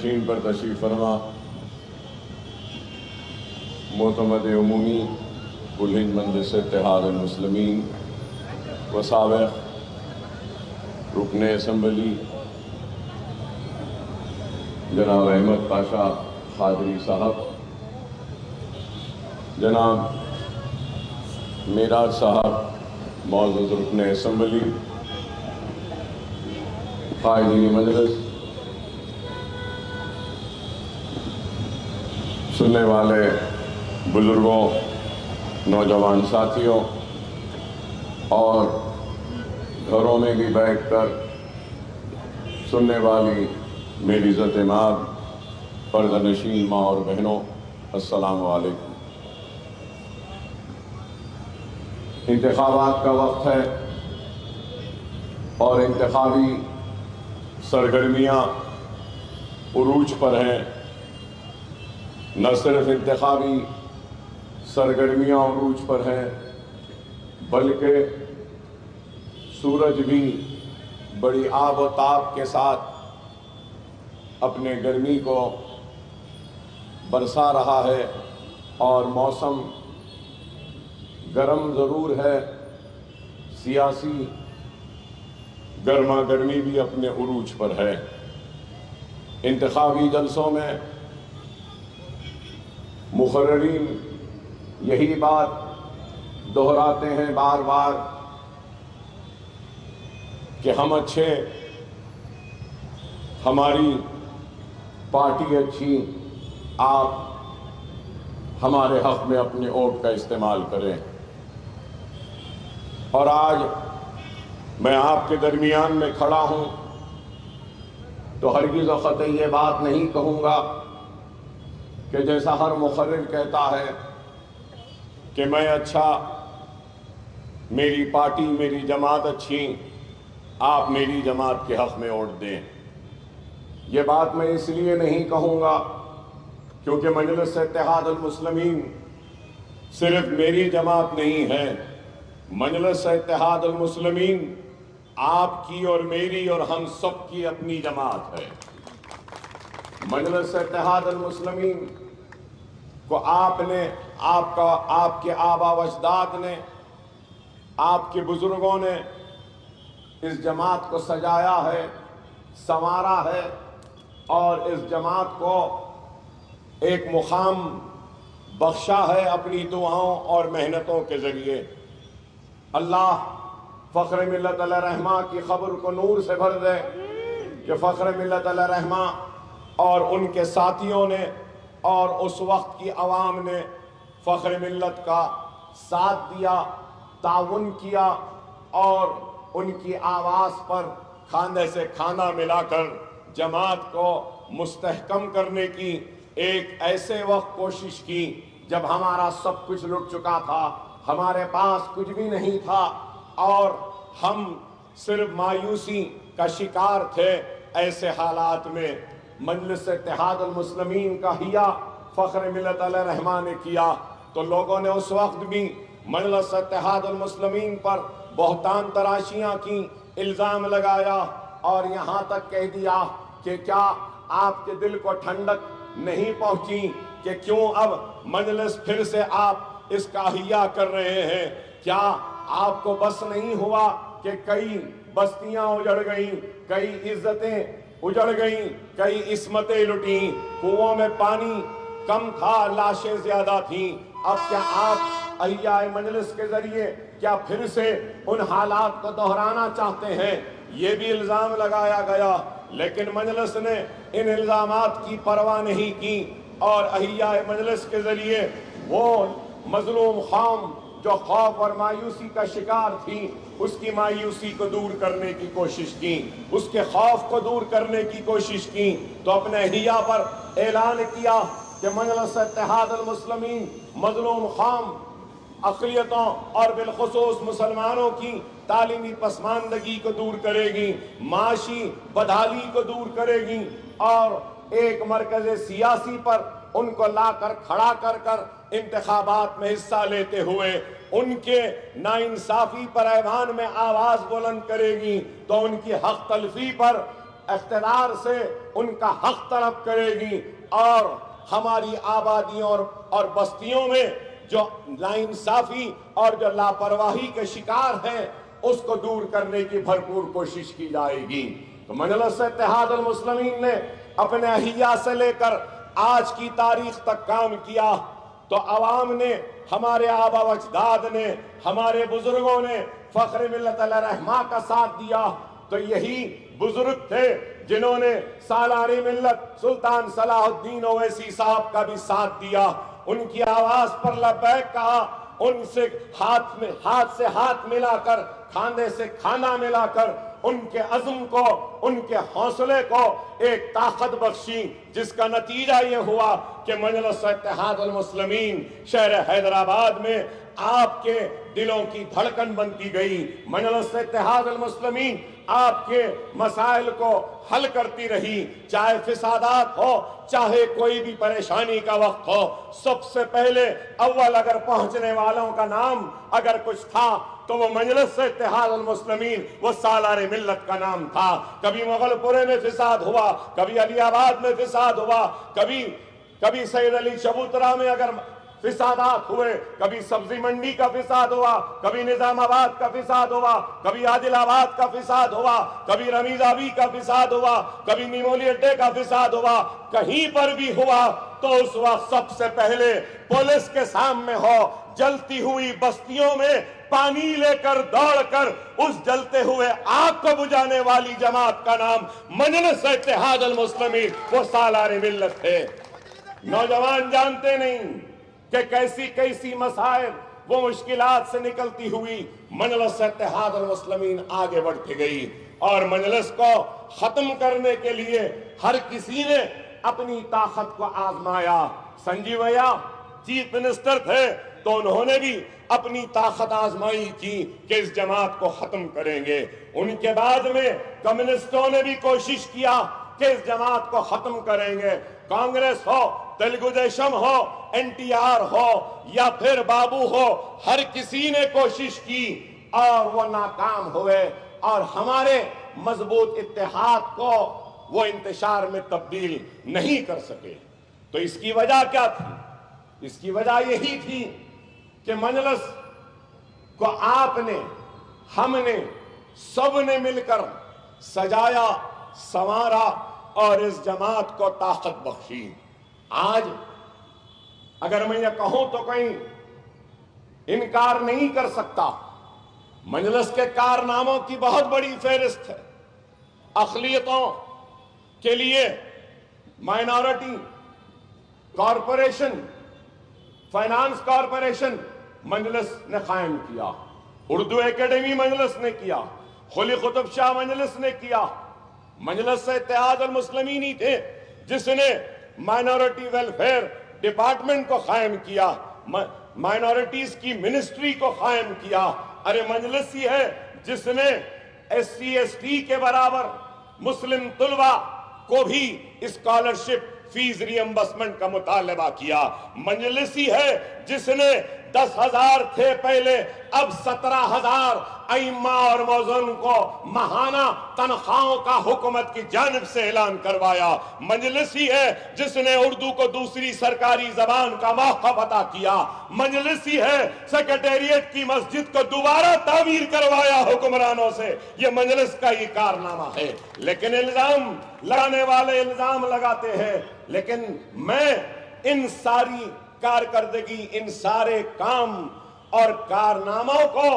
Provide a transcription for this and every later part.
نشین پر تشریف فرما معتمد عمومی کل مجلس اتحاد المسلمین و سابق رکن اسمبلی جناب احمد پاشا قادری صاحب، جناب میراج صاحب معزز رکن اسمبلی، قائدین مجلس، سننے والے بزرگوں، نوجوان ساتھیوں اور گھروں میں بھی بیٹھ کر سننے والی میری عزت مآب پردہ نشین ماں اور بہنوں، السلام علیکم۔ انتخابات کا وقت ہے اور انتخابی سرگرمیاں عروج پر ہیں۔ نہ صرف انتخابی سرگرمیاں عروج پر ہیں بلکہ سورج بھی بڑی آب و تاب کے ساتھ اپنے گرمی کو برسا رہا ہے اور موسم گرم ضرور ہے، سیاسی گرما گرمی بھی اپنے عروج پر ہے۔ انتخابی جلسوں میں مقررین یہی بات دہراتے ہیں بار بار کہ ہم اچھے، ہماری پارٹی اچھی، آپ ہمارے حق میں اپنے ووٹ کا استعمال کریں۔ اور آج میں آپ کے درمیان میں کھڑا ہوں تو ہرگز و قطعی یہ بات نہیں کہوں گا کہ جیسا ہر مقرر کہتا ہے کہ میں اچھا، میری پارٹی، میری جماعت اچھی، آپ میری جماعت کے حق میں ووٹ دیں۔ یہ بات میں اس لیے نہیں کہوں گا کیونکہ مجلس اتحاد المسلمین صرف میری جماعت نہیں ہے، مجلس اتحاد المسلمین آپ کی اور میری اور ہم سب کی اپنی جماعت ہے۔ مجلس اتحاد المسلمین کو آپ نے، آپ کے آبا و اجداد نے، آپ کے بزرگوں نے اس جماعت کو سجایا ہے، سنوارا ہے اور اس جماعت کو ایک مقام بخشا ہے اپنی دعاؤں اور محنتوں کے ذریعے۔ اللہ فخر ملت علیہ رحمہ کی قبر کو نور سے بھر دے کہ فخر ملت علیہ رحمہ اور ان کے ساتھیوں نے اور اس وقت کی عوام نے فخر ملت کا ساتھ دیا، تعاون کیا اور ان کی آواز پر کھانے سے کھانا ملا کر جماعت کو مستحکم کرنے کی ایک ایسے وقت کوشش کی جب ہمارا سب کچھ لٹ چکا تھا، ہمارے پاس کچھ بھی نہیں تھا اور ہم صرف مایوسی کا شکار تھے۔ ایسے حالات میں مجلس اتحاد المسلمین کا حیا فخر ملت علیہ رحمہ نے کیا تو لوگوں نے اس وقت بھی مجلس اتحاد المسلمین پر بہتان تراشیاں کی، الزام لگایا اور یہاں تک کہہ دیا کہ کیا آپ کے دل کو ٹھنڈک نہیں پہنچی کہ کیوں اب مجلس پھر سے آپ اس کا احیا کر رہے ہیں؟ کیا آپ کو بس نہیں ہوا کہ کئی بستیاں اجڑ گئیں، کئی عزتیں اجڑ گئیں، کئی عصمتیں لٹیں، کنووں میں پانی کم تھا، لاشیں زیادہ تھیں، اب کیا آپ احیاء مجلس کے ذریعے کیا پھر سے ان حالات کو دہرانا چاہتے ہیں؟ یہ بھی الزام لگایا گیا، لیکن مجلس نے ان الزامات کی پرواہ نہیں کی اور احیاء مجلس کے ذریعے وہ مظلوم قوم جو خوف اور مایوسی کا شکار تھی، اس کی مایوسی کو دور کرنے کی کوشش کی، اس کے خوف کو دور کرنے کی کوشش کی تو اپنے احیاء پر اعلان کیا کہ مجلس اتحاد المسلمین مظلوم قوم، اقلیتوں اور بالخصوص مسلمانوں کی تعلیمی پسماندگی کو دور کرے گی، معاشی بدحالی کو دور کرے گی اور ایک مرکز سیاسی پر ان کو لا کر کھڑا کر انتخابات میں حصہ لیتے ہوئے ان کے ناانصافی پر ایوان میں آواز بلند کرے گی تو ان کی حق تلفی پر اقتدار سے ان کا حق طلب کرے گی اور ہماری آبادیوں اور بستیوں میں جو ناانصافی اور جو لاپرواہی کے شکار ہیں اس کو دور کرنے کی بھرپور کوشش کی جائے گی۔ تو مجلس اتحاد المسلمین نے اپنے احیا سے لے کر آج کی تاریخ تک کام کیا، تو عوام نے، ہمارے آبا و اجداد نے، ہمارے بزرگوں نے فخر ملت علیہ رحمہ کا ساتھ دیا۔ تو یہی بزرگ تھے جنہوں نے سالار ملت سلطان صلاح الدین اویسی صاحب کا بھی ساتھ دیا، ان کی آواز پر لبیک کہا، ان سے ہاتھ سے ہاتھ ملا کر، کھاندے سے کھانا ملا کر ان کے عزم کو، ان کے حوصلے کو ایک طاقت بخشی، جس کا نتیجہ یہ ہوا کہ مجلس اتحاد المسلمین شہر حیدرآباد میں آپ کے دلوں کی دھڑکن بنتی گئی۔ مجلس اتحاد المسلمین آپ کے مسائل کو حل کرتی رہی، چاہے فسادات ہو، چاہے کوئی بھی پریشانی کا وقت ہو۔ سب سے پہلے اول اگر پہنچنے والوں کا نام اگر کچھ تھا تو وہ مجلس اتحاد المسلمین، وہ سالار ملت کا نام تھا۔ کبھی مغل پورے میں فساد ہوا، کبھی علی آباد میں فساد ہوا، کبھی سید علی چبوترا میں اگر فسادات ہوئے، کبھی سبزی منڈی کا فساد ہوا، کبھی نظام آباد کا فساد ہوا، کبھی عادل آباد کا فساد ہوا، کبھی رمیز آبی کا فساد ہوا، کبھی نیمولی اڈے کا فساد ہوا، کہیں پر بھی ہوا تو اس وقت سب سے پہلے پولیس کے سامنے ہو، جلتی ہوئی بستیوں میں پانی لے کر دوڑ کر اس جلتے ہوئے آگ کو بجھانے والی جماعت کا نام مجلس اتحاد المسلمین، وہ سالار ملت ہے۔ نوجوان جانتے نہیں کہ کیسی مسائل وہ مشکلات سے نکلتی ہوئی مجلس اتحاد المسلمین آگے بڑھتی گئی، اور مجلس کو ختم کرنے کے لیے ہر کسی نے اپنی طاقت کو آزمایا۔ سنجیویا چیف منسٹر تھے تو انہوں نے بھی اپنی طاقت آزمائی تھی کہ اس جماعت کو ختم کریں گے۔ ان کے بعد میں کمیونسٹوں نے بھی کوشش کیا کہ اس جماعت کو ختم کریں گے۔ کانگریس ہو، تلگو دیشم ہو، این ٹی آر ہو یا پھر بابو ہو، ہر کسی نے کوشش کی اور وہ ناکام ہوئے، اور ہمارے مضبوط اتحاد کو وہ انتشار میں تبدیل نہیں کر سکے۔ تو اس کی وجہ کیا تھی؟ اس کی وجہ یہی تھی کہ مجلس کو آپ نے، ہم نے، سب نے مل کر سجایا، سنوارا اور اس جماعت کو طاقت بخشی۔ آج اگر میں یہ کہوں تو کہیں انکار نہیں کر سکتا، مجلس کے کارناموں کی بہت بڑی فہرست ہے۔ اقلیتوں کے لیے مائنورٹی کارپوریشن، فائنانس کارپوریشن مجلس نے قائم کیا، اردو اکیڈمی مجلس نے کیا، قلی قطب شاہ مجلس نے کیا۔ مجلس اتحاد المسلمین ہی تھے جس نے مائنورٹی ویلفیئر ڈپارٹمنٹ کو قائم کیا، مائنورٹیز کی منسٹری کو قائم کیا۔ ارے مجلس ہی ہے جس نے ایس سی ایس ٹی کے برابر مسلم طلبہ کو بھی اسکالرشپ فیس ری امبرسمنٹ کا مطالبہ کیا۔ مجلس ہی ہے جس نے 10,000 تھے پہلے، اب 17,000 ائمہ اور مؤذن کو ماہانہ تنخواہوں کا حکومت کی جانب سے اعلان کروایا۔ مجلس ہی ہے جس نے اردو کو دوسری سرکاری زبان کا موقف عطا کیا۔ مجلس ہی ہے سیکریٹریٹ کی مسجد کو دوبارہ تعمیر کروایا حکمرانوں سے۔ یہ مجلس کا ہی کارنامہ ہے۔ لیکن الزام لگانے والے الزام لگاتے ہیں، لیکن میں ان ساری کارکردگی، ان سارے کام اور کارناموں کو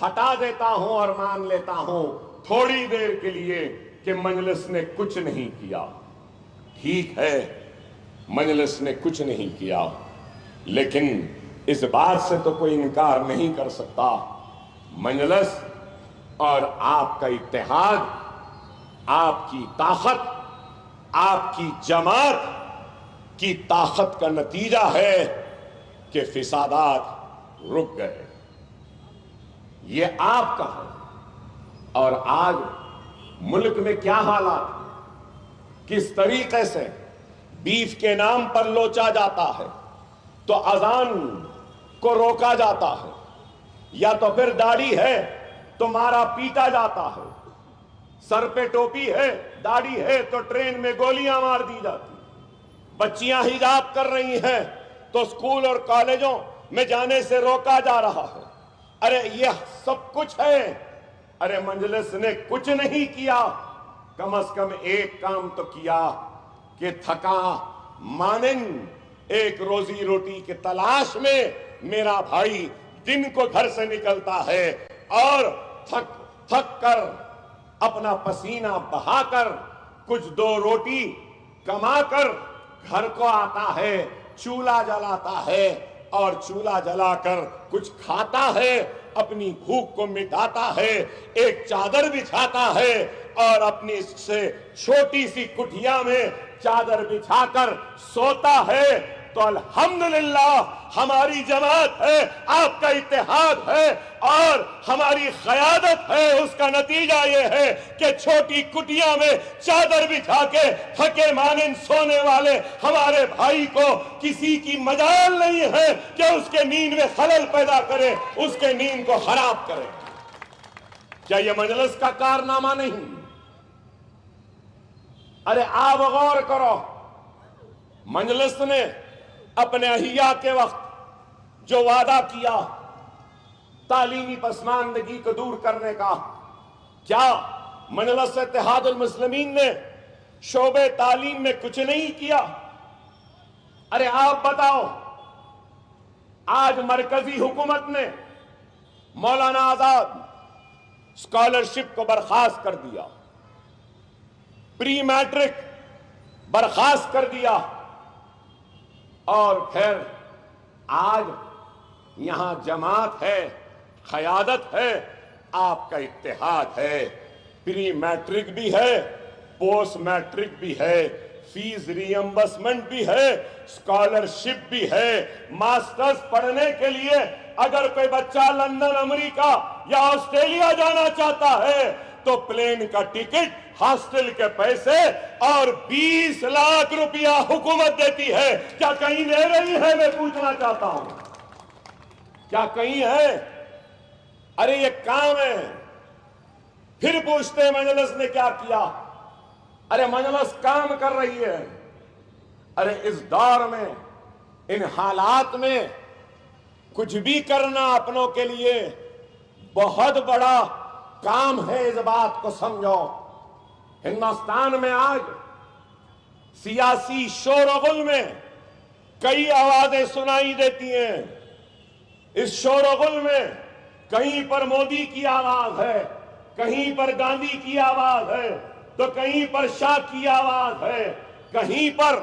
ہٹا دیتا ہوں اور مان لیتا ہوں تھوڑی دیر کے لیے کہ مجلس نے کچھ نہیں کیا۔ ٹھیک ہے، مجلس نے کچھ نہیں کیا، لیکن اس بات سے تو کوئی انکار نہیں کر سکتا، مجلس اور آپ کا اتحاد، آپ کی طاقت، آپ کی جماعت کی طاقت کا نتیجہ ہے کہ فسادات رک گئے۔ یہ آپ کا ہے۔ اور آج ملک میں کیا حالات، کس طریقے سے بیف کے نام پر لوچا جاتا ہے، تو اذان کو روکا جاتا ہے، یا تو پھر داڑھی ہے تو مارا پیٹا جاتا ہے، سر پہ ٹوپی ہے داڑھی ہے تو ٹرین میں گولیاں مار دی جاتی، بچیاں حجاب کر رہی ہیں تو اسکول اور کالجوں میں جانے سے روکا جا رہا ہے۔ ارے یہ سب کچھ ہے، ارے مجلس نے کچھ نہیں کیا، کم از کم ایک کام تو کیا کہ تھکا مانند ایک روزی روٹی کی تلاش میں میرا بھائی دن کو گھر سے نکلتا ہے اور تھک کر اپنا پسینہ بہا کر کچھ دو روٹی کما کر گھر کو آتا ہے، چولہا جلاتا ہے اور چولہا جلا کر کچھ کھاتا ہے، اپنی بھوک کو مٹاتا ہے، ایک چادر بچھاتا ہے اور اپنی سے چھوٹی سی کٹھیا میں چادر بچھا کر سوتا ہے۔ تو الحمدللہ ہماری جماعت ہے، آپ کا اتحاد ہے اور ہماری قیادت ہے، اس کا نتیجہ یہ ہے کہ چھوٹی کٹیا میں چادر بچھا کے تھکے مانند سونے والے ہمارے بھائی کو کسی کی مجال نہیں ہے کہ اس کے نیند میں خلل پیدا کرے، اس کے نیند کو خراب کرے۔ کیا یہ مجلس کا کارنامہ نہیں؟ ارے آپ غور کرو، مجلس نے اپنے احیاء کے وقت جو وعدہ کیا تعلیمی پسماندگی کو دور کرنے کا، کیا مجلس اتحاد المسلمین نے شعبہ تعلیم میں کچھ نہیں کیا؟ ارے آپ بتاؤ، آج مرکزی حکومت نے مولانا آزاد اسکالرشپ کو برخاست کر دیا، پری میٹرک برخاست کر دیا، اور پھر آج یہاں جماعت ہے، قیادت ہے، آپ کا اتحاد ہے، پری میٹرک بھی ہے، پوسٹ میٹرک بھی ہے، فیس ری ایمبرسمنٹ بھی ہے، اسکالرشپ بھی ہے۔ ماسٹرز پڑھنے کے لیے اگر کوئی بچہ لندن، امریکہ یا آسٹریلیا جانا چاہتا ہے تو پلین کا ٹکٹ، ہاسٹل کے پیسے اور 20 لاکھ روپیہ حکومت دیتی ہے۔ کیا کہیں دے رہی ہے؟ میں پوچھنا چاہتا ہوں، کیا کہیں ہے؟ ارے یہ کام ہے۔ پھر پوچھتے ہیں مجلس نے کیا کیا؟ ارے مجلس کام کر رہی ہے۔ ارے اس دور میں، ان حالات میں کچھ بھی کرنا اپنوں کے لیے بہت بڑا کام ہے، اس بات کو سمجھو۔ ہندوستان میں آج سیاسی شور و غل میں کئی آوازیں سنائی دیتی ہیں۔ اس شور و غل میں کہیں پر مودی کی آواز ہے، کہیں پر گاندھی کی آواز ہے، تو کہیں پر شاہ کی آواز ہے، کہیں پر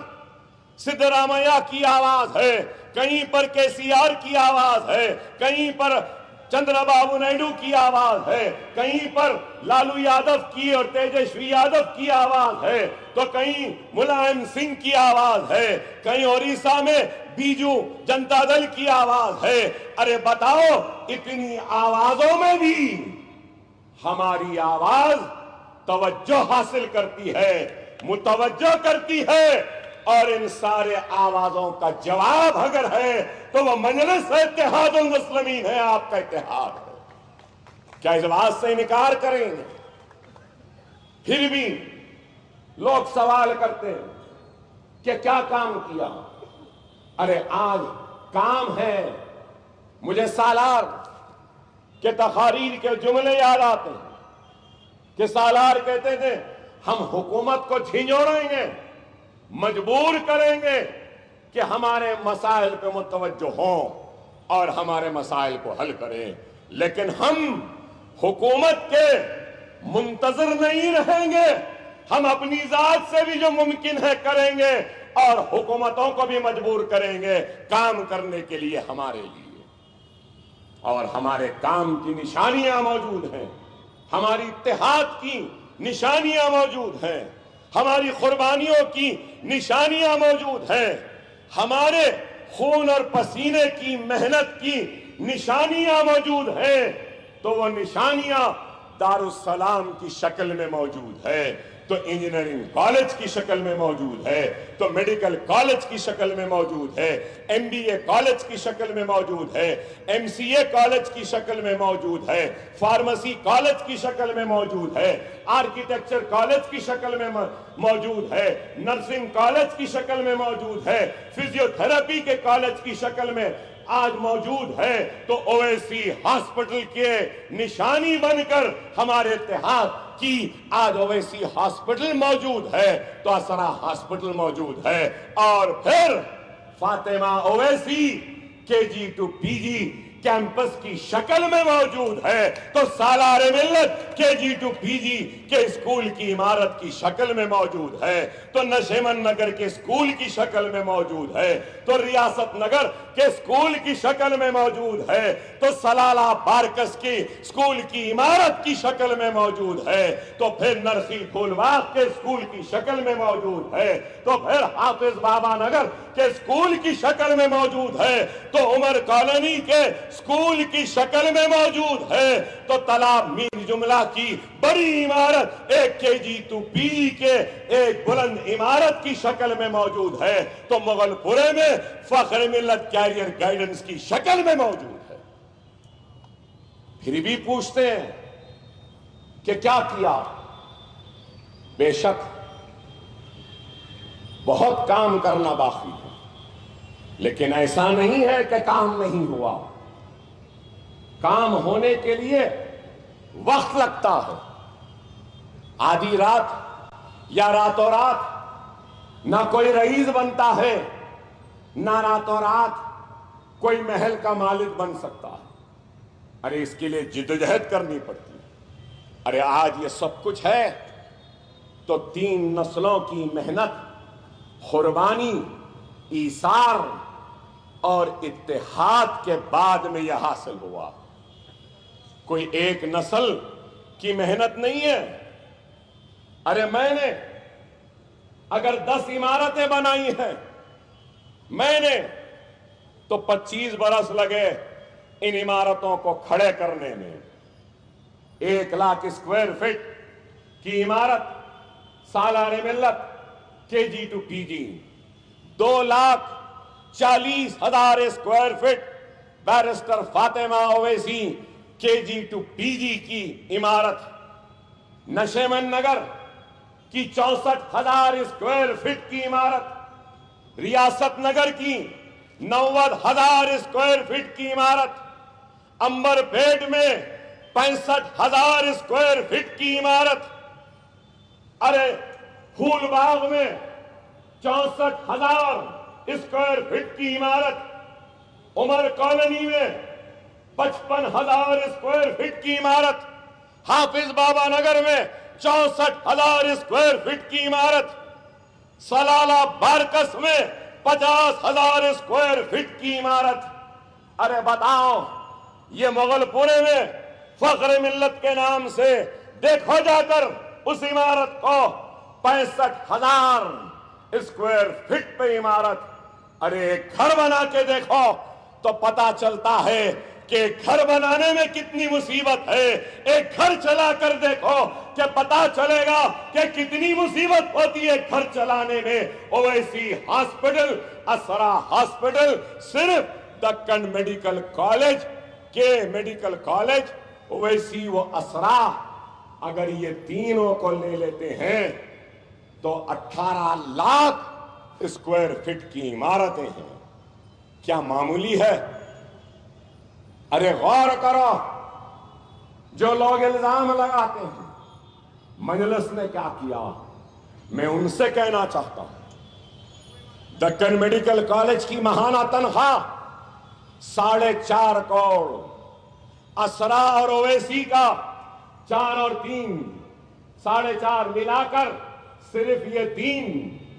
سدھرامیہ کی آواز ہے، کہیں پر کے سی آر کی آواز ہے، کہیں پر چندرا بابو نائیڈو کی آواز ہے، کہیں پر لالو یادو کی اور تیجسوی یادو کی آواز ہے، تو کہیں ملائم سنگھ کی آواز ہے، کہیں اڑیسہ میں بیجو جنتا دل کی آواز ہے۔ ارے بتاؤ، اتنی آوازوں میں بھی ہماری آواز توجہ حاصل کرتی ہے، متوجہ کرتی ہے، اور ان سارے آوازوں کا جواب اگر ہے تو وہ مجلس اتحاد المسلمین ہے، آپ کا اتحاد ہے۔ کیا اس بات سے انکار کریں گے؟ پھر بھی لوگ سوال کرتے ہیں کہ کیا کام کیا؟ ارے آج کام ہے۔ مجھے سالار کے تقاریر کے جملے یاد آتے ہیں کہ سالار کہتے تھے ہم حکومت کو جھنجھوڑیں گے، مجبور کریں گے کہ ہمارے مسائل پہ متوجہ ہوں اور ہمارے مسائل کو حل کریں، لیکن ہم حکومت کے منتظر نہیں رہیں گے، ہم اپنی ذات سے بھی جو ممکن ہے کریں گے اور حکومتوں کو بھی مجبور کریں گے کام کرنے کے لیے ہمارے لیے۔ اور ہمارے کام کی نشانیاں موجود ہیں، ہماری اتحاد کی نشانیاں موجود ہیں، ہماری قربانیوں کی نشانیاں موجود ہیں، ہمارے خون اور پسینے کی محنت کی نشانیاں موجود ہیں۔ تو وہ نشانیاں دارالسلام کی شکل میں موجود ہے، تو انجینئرنگ کالج کی شکل میں موجود ہے، تو تو میڈیکل کالج کی شکل میں موجود ہے, MBA کالج کی شکل میں موجود ہے, MCA کالج کی شکل میں موجود ہے, فارمیسی کالج کی شکل میں موجود ہے, آرکیٹیکچر کالج کی شکل میں موجود ہے, نرسنگ کالج کی شکل میں موجود ہے, فزیو تھراپی کے کالج کی شکل میں آج موجود ہے. تو اویسی ہاسپٹل کے نشانی بن کر ہمارے اتحاد کی آج اویسی ہاسپٹل موجود ہے, تو اسرا ہاسپٹل موجود ہے, اور پھر Fatima Owaisi KG to PG campus کی شکل میں موجود ہے, تو سالار ملت KG to PG کے اسکول کی عمارت کی شکل میں موجود ہے, تو نشیمن نگر کے اسکول کی شکل میں موجود ہے, تو ریاست نگر کے اسکول کی شکل میں موجود ہے, تو سلالہ بارکس کی اسکول کی عمارت کی شکل میں موجود ہے, تو پھر نرسی پھول باغ کے اسکول کی شکل میں موجود ہے, تو پھر حافظ بابا نگر کے اسکول کی شکل میں موجود ہے, تو عمر کالونی کے اسکول کی شکل میں موجود ہے, تو تالاب میر جملہ کی بڑی عمارت ایک KG to PG کے ایک بلند عمارت کی شکل میں موجود ہے, تو مغل پورے میں فخر ملت کیریئر گائیڈنس کی شکل میں موجود ہے. پھر بھی پوچھتے ہیں کہ کیا کیا؟ بے شک بہت کام کرنا باقی ہے, لیکن ایسا نہیں ہے کہ کام نہیں ہوا. کام ہونے کے لیے وقت لگتا ہے. آدھی رات یا راتوں رات نہ کوئی رئیس بنتا ہے, نہ راتوں رات کوئی محل کا مالک بن سکتا ہے. ارے اس کے لیے جدوجہد کرنی پڑتی ہے. ارے آج یہ سب کچھ ہے تو 3 نسلوں کی محنت, قربانی, ایثار اور اتحاد کے بعد میں یہ حاصل ہوا. کوئی ایک نسل کی محنت نہیں ہے. ارے میں نے اگر 10 عمارتیں بنائی ہیں میں نے, تو 25 برس لگے ان عمارتوں کو کھڑے کرنے میں. 1 لاکھ اسکوائر فٹ کی عمارت سالار ملت KG to PG, 2,40,000 square feet barrister Fatima Owaisi KG to PG کی عمارت, نشیمن نگر کی 64,000 اسکوائر فٹ کی عمارت, ریاست نگر کی 90,000 اسکوائر فٹ کی عمارت, امبر پیٹ میں 65,000 اسکوائر فٹ کی عمارت, ارے پھول باغ میں 64,000 اسکوائر فٹ کی عمارت, عمر کالونی میں 55,000 اسکوائر فٹ کی عمارت, حافظ بابا نگر میں 64,000 اسکوائر فٹ کی عمارت, سلالہ بارکس میں 50,000 اسکوائر فٹ کی عمارت. ارے بتاؤ, یہ مغل پورے میں فخر ملت کے نام سے دیکھو جا کر اس عمارت کو, 65,000 اسکوائر فٹ پہ عمارت. ارے ایک گھر بنا کے دیکھو تو پتا چلتا ہے کہ گھر بنانے میں کتنی مصیبت ہے. ایک گھر چلا کر دیکھو کہ پتا چلے گا کہ کتنی مصیبت ہوتی ہے گھر چلانے میں. اویسی ہاسپٹل, اسرا ہاسپٹل, صرف دکن میڈیکل کالج کے میڈیکل کالج اویسی و اسرا, اگر یہ تینوں کو لے لیتے ہیں تو 18 لاکھ اسکوائر فٹ کی عمارتیں ہیں. کیا معمولی ہے؟ ارے غور کرو, جو لوگ الزام لگاتے ہیں مجلس نے کیا کیا, میں ان سے کہنا چاہتا ہوں, دکن میڈیکل کالج کی ماہانہ تنخواہ 4.5 کروڑ, اسرا اور اویسی کا 4 اور 3 4.5 ملا کر صرف یہ 3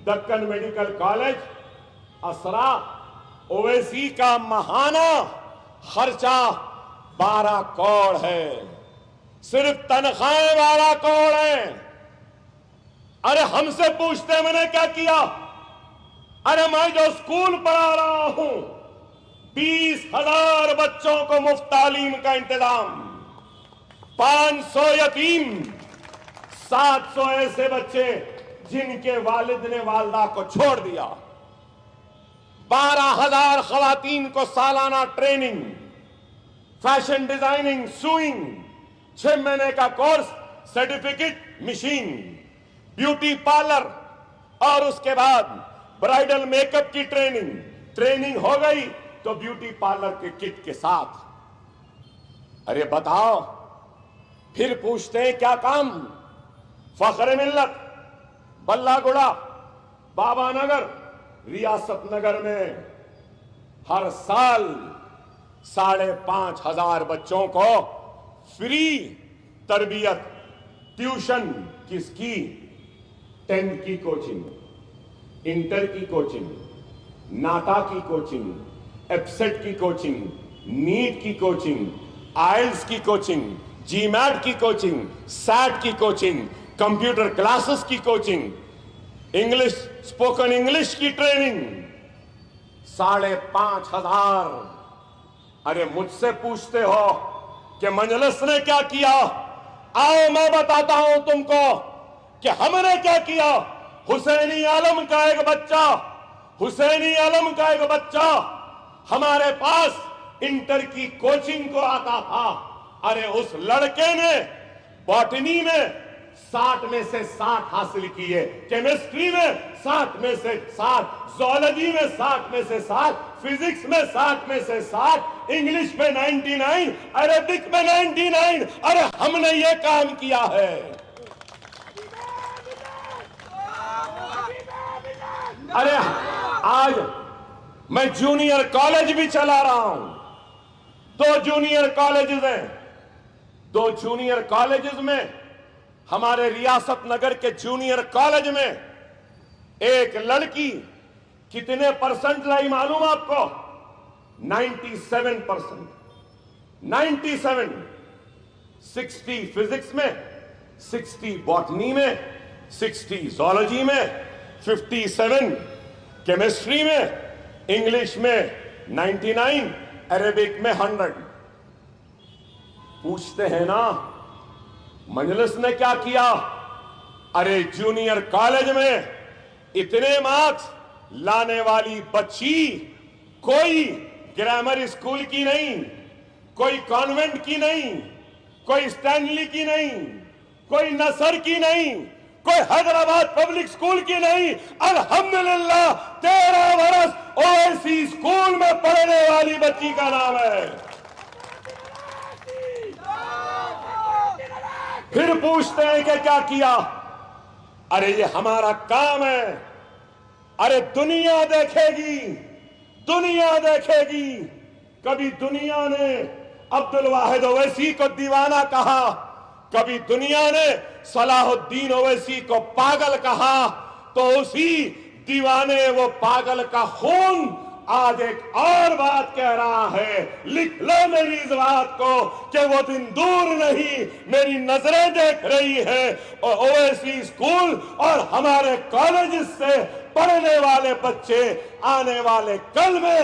دکن میڈیکل کالج, اسرا, اویسی کا ماہانہ خرچہ 12 کروڑ ہے. صرف تنخواہیں 12 کروڑ ہیں. ارے ہم سے پوچھتے میں نے کیا کیا؟ ارے میں جو اسکول پڑھا رہا ہوں 20,000 بچوں کو مفت تعلیم کا انتظام, 500 یتیم, 700 ایسے بچے جن کے والد نے والدہ کو چھوڑ دیا. 12,000 خواتین کو سالانہ ٹریننگ, فیشن ڈیزائننگ, سوئنگ, 6 مہینے کا course, certificate, machine, beauty parlour, اور اس کے بعد برائیڈل میک اپ کی ٹریننگ ہو گئی تو بیوٹی پارلر کے کٹ کے ساتھ. ارے بتاؤ, پھر پوچھتے ہیں کیا کام؟ فخر ملت بلہ گڑا, بابا نگر, ریاست نگر میں ہر سال 5,500 بچوں کو فری تربیت, ٹیوشن کس کی؟ 10th کی کوچنگ, انٹر کی کوچنگ, ناٹا کی کوچنگ, ایپسیٹ کی کوچنگ, نیٹ کی کوچنگ, آئلز کی کوچنگ, جی میٹ کی کوچنگ, سیٹ کی کوچنگ, کمپیوٹر کلاسز کی کوچنگ, انگلش اسپوکن انگلش کی ٹریننگ, 5,500. ارے مجھ سے پوچھتے ہو کہ مجلس نے کیا کیا؟ آؤ میں بتاتا ہوں تم کو کہ ہم نے کیا کیا. حسینی عالم کا ایک بچہ ہمارے پاس انٹر کی کوچنگ کو آتا تھا. ارے اس لڑکے نے باٹنی میں 60 میں سے 60 حاصل کیے, کیمسٹری میں 60 میں سے 60, زولوجی میں 60 میں سے 60, فزکس میں 60 میں سے 60, انگلش میں 99, عربک میں 99. ارے ہم نے یہ کام کیا ہے. ارے آج میں جونیئر کالج بھی چلا رہا ہوں. 2 جونیئر کالجز ہیں. 2 جونیئر کالجز میں, ہمارے ریاست نگر کے جونیئر کالج میں ایک لڑکی کتنے پرسنٹ لائی معلوم آپ کو؟ 97%. 97. 60 فزکس میں, 60 باٹنی میں, 60 زولوجی میں, 57 کیمسٹری میں, انگلش میں 99, عربک میں 100. پوچھتے ہیں نا مجلس نے کیا کیا؟ ارے جونیئر کالج میں اتنے مارکس لانے والی بچی کوئی گرامر اسکول کی نہیں, کوئی کانوینٹ کی نہیں, کوئی اسٹینلی کی نہیں, کوئی نصر کی نہیں, کوئی حیدرآباد پبلک اسکول کی نہیں. الحمدللہ 13 برس اویسی اسکول میں پڑھنے والی بچی کا نام ہے. پھر پوچھتے ہیں کہ کیا کیا؟ ارے یہ ہمارا کام ہے. ارے دنیا دیکھے گی. کبھی دنیا نے عبدالواحد اویسی کو دیوانہ کہا, کبھی دنیا نے صلاح الدین اویسی کو پاگل کہا, تو اسی دیوانے وہ پاگل کا خون آج ایک اور بات کہہ رہا ہے. لکھ لو میری اس بات کو کہ وہ دن دور نہیں, میری نظریں دیکھ رہی ہے, اور اویسی اسکول اور ہمارے کالجز سے پڑھنے والے بچے آنے والے کل میں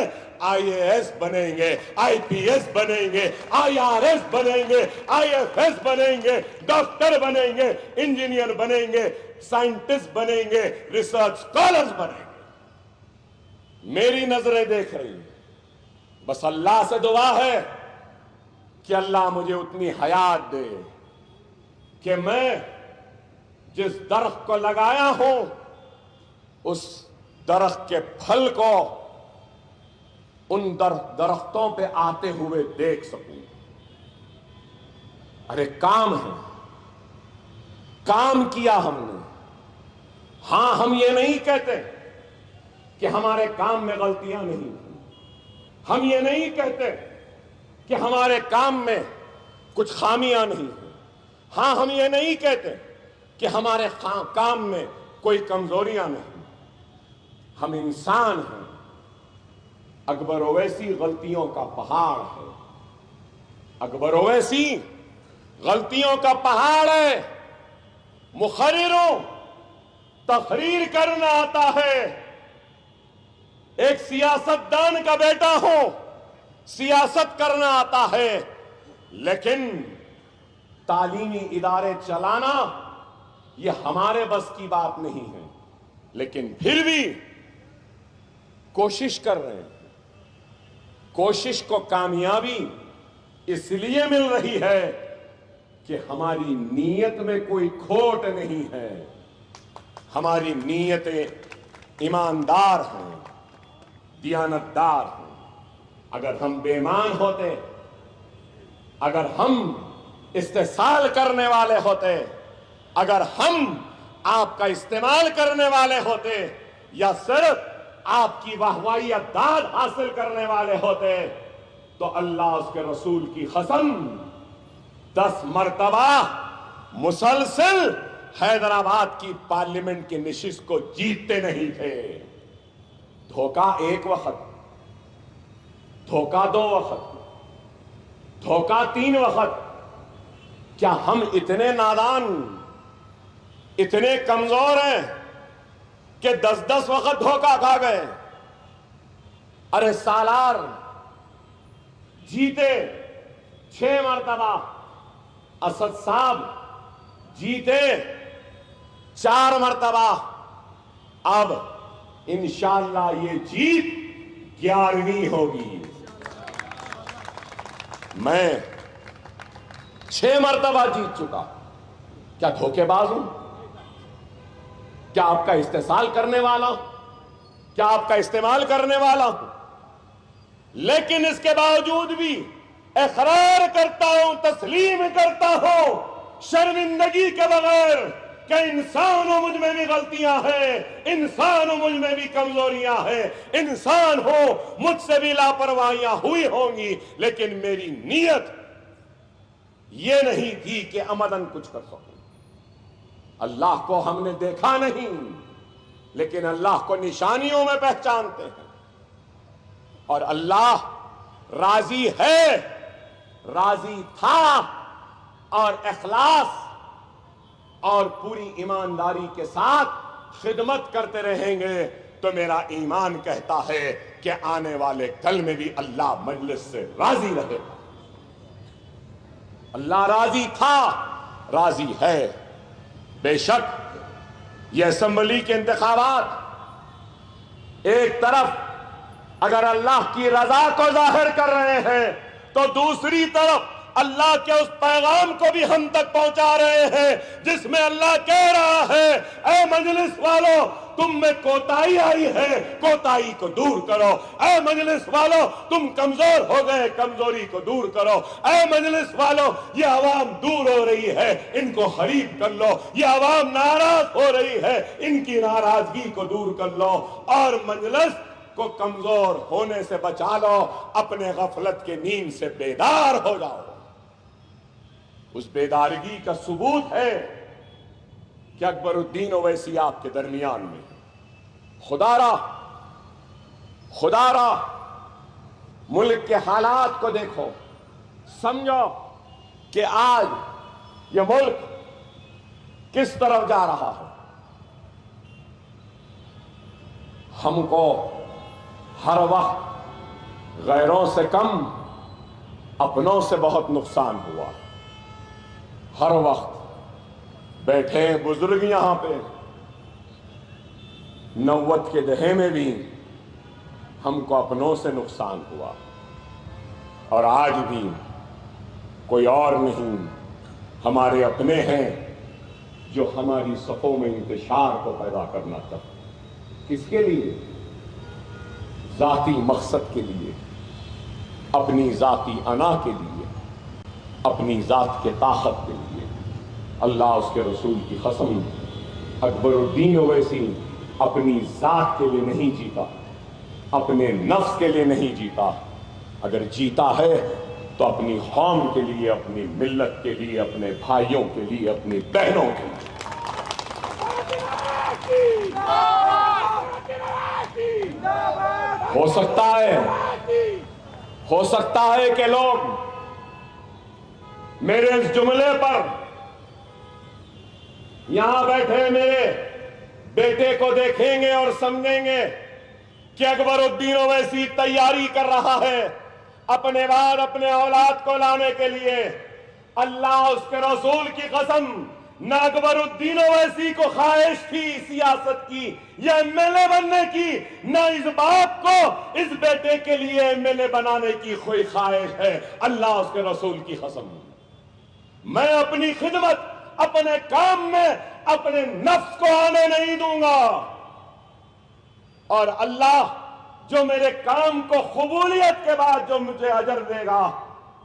IAS بنیں گے, IPS بنیں گے, IRS بنیں گے, IFS بنیں گے, ڈاکٹر بنیں گے, انجینئر بنیں گے, سائنٹسٹ بنیں گے, ریسرچ اسکالرز بنیں گے. میری نظریں دیکھ رہی ہیں. بس اللہ سے دعا ہے کہ اللہ مجھے اتنی حیات دے کہ میں جس درخت کو لگایا ہوں اس درخت کے پھل کو ان درختوں پہ آتے ہوئے دیکھ سکوں. ارے کام ہے, کام کیا ہم نے. ہاں ہم یہ نہیں کہتے کہ ہمارے کام میں غلطیاں نہیں, ہم یہ نہیں کہتے کہ ہمارے کام میں کچھ خامیاں نہیں ہیں, ہاں ہم یہ نہیں کہتے کہ ہمارے کام میں کوئی کمزوریاں نہیں. ہم انسان ہیں. اکبر اویسی غلطیوں کا پہاڑ ہے. اکبر اویسی غلطیوں کا پہاڑ ہے. مقرروں تقریر کرنا آتا ہے. ایک سیاستدان کا بیٹا ہوں, سیاست کرنا آتا ہے, لیکن تعلیمی ادارے چلانا یہ ہمارے بس کی بات نہیں ہے، لیکن پھر بھی کوشش کر رہے ہیں۔ کوشش کو کامیابی اس لیے مل رہی ہے کہ ہماری نیت میں کوئی کھوٹ نہیں ہے، ہماری نیتیں ایماندار ہیں، دیانتدار ہیں۔ اگر ہم بے ایمان ہوتے، اگر ہم استحصال کرنے والے ہوتے، اگر ہم آپ کا استعمال کرنے والے ہوتے، یا صرف آپ کی واہوائی یا داد حاصل کرنے والے ہوتے، تو اللہ اس کے رسول کی قسم 10 مرتبہ مسلسل حیدرآباد کی پارلیمنٹ کی نشست کو جیتتے نہیں تھے۔ دھوکہ ایک وقت، دھوکہ 2 وقت، دھوکہ 3 وقت۔ کیا ہم اتنے نادان، اتنے کمزور ہیں کہ 10 وقت دھوکہ کھا گئے؟ ارے سالار جیتے 6 مرتبہ، اسد صاحب جیتے 4 مرتبہ، اب انشاءاللہ یہ جیت 11ویں ہوگی۔ میں 6 مرتبہ جیت چکا، کیا دھوکے باز ہوں؟ کیا آپ کا استحصال کرنے والا ہوں؟ کیا آپ کا استعمال کرنے والا ہوں؟ لیکن اس کے باوجود بھی اقرار کرتا ہوں، تسلیم کرتا ہوں شرمندگی کے بغیر کہ انسان ہو، مجھ میں بھی غلطیاں ہیں، انسان ہو، مجھ میں بھی کمزوریاں ہیں، انسان ہو، مجھ سے بھی لاپرواہیاں ہوئی ہوں گی، لیکن میری نیت یہ نہیں تھی کہ عمدن کچھ کر سکوں۔ اللہ کو ہم نے دیکھا نہیں، لیکن اللہ کو نشانیوں میں پہچانتے ہیں، اور اللہ راضی ہے، راضی تھا، اور اخلاص اور پوری ایمانداری کے ساتھ خدمت کرتے رہیں گے تو میرا ایمان کہتا ہے کہ آنے والے کل میں بھی اللہ مجلس سے راضی رہے گا۔ اللہ راضی تھا، راضی ہے۔ بے شک یہ اسمبلی کے انتخابات ایک طرف اگر اللہ کی رضا کو ظاہر کر رہے ہیں، تو دوسری طرف اللہ کے اس پیغام کو بھی ہم تک پہنچا رہے ہیں جس میں اللہ کہہ رہا ہے، اے مجلس والو، تم میں کوتاہی آئی ہے، کوتاہی کو دور کرو۔ اے مجلس والو، تم کمزور ہو گئے، کمزوری کو دور کرو۔ اے مجلس والو، یہ عوام دور ہو رہی ہے، ان کو قریب کر لو۔ یہ عوام ناراض ہو رہی ہے، ان کی ناراضگی کو دور کر لو، اور مجلس کو کمزور ہونے سے بچا لو، اپنے غفلت کے نیند سے بیدار ہو جاؤ۔ اس بیدارگی کا ثبوت ہے کہ اکبر الدین اویسی آپ کے درمیان میں۔ خدا را ملک کے حالات کو دیکھو، سمجھو کہ آج یہ ملک کس طرف جا رہا ہے۔ ہم کو ہر وقت غیروں سے کم اپنوں سے بہت نقصان ہوا۔ ہر وقت بیٹھے بزرگ یہاں پہ 90 کے دہے میں بھی ہم کو اپنوں سے نقصان ہوا، اور آج بھی کوئی اور نہیں، ہمارے اپنے ہیں جو ہماری صفوں میں انتشار کو پیدا کرنا چاہتے۔ کس کے لیے؟ ذاتی مقصد کے لیے، اپنی ذاتی انا کے لیے، اپنی ذات کے طاقت کے لیے۔ اللہ اس کے رسول کی قسم، اکبر الدین اویسی اپنی ذات کے لیے نہیں جیتا، اپنے نفس کے لیے نہیں جیتا۔ اگر جیتا ہے تو اپنی قوم کے لیے، اپنی ملت کے لیے، اپنے بھائیوں کے لیے، اپنی بہنوں کے لیے۔ ہو سکتا ہے کہ لوگ میرے اس جملے پر یہاں بیٹھے میرے بیٹے کو دیکھیں گے اور سمجھیں گے کہ اکبر الدین اویسی تیاری کر رہا ہے اپنے بعد اپنے اولاد کو لانے کے لیے۔ اللہ اس کے رسول کی قسم، نہ اکبر الدین اویسی کو خواہش تھی سیاست کی یا ایم ایل اے بننے کی، نہ اس باپ کو اس بیٹے کے لیے ایم ایل اے بنانے کی کوئی خواہش ہے۔ اللہ اس کے رسول کی قسم، میں اپنی خدمت، اپنے کام میں اپنے نفس کو آنے نہیں دوں گا، اور اللہ جو میرے کام کو قبولیت کے بعد جو مجھے اجر دے گا،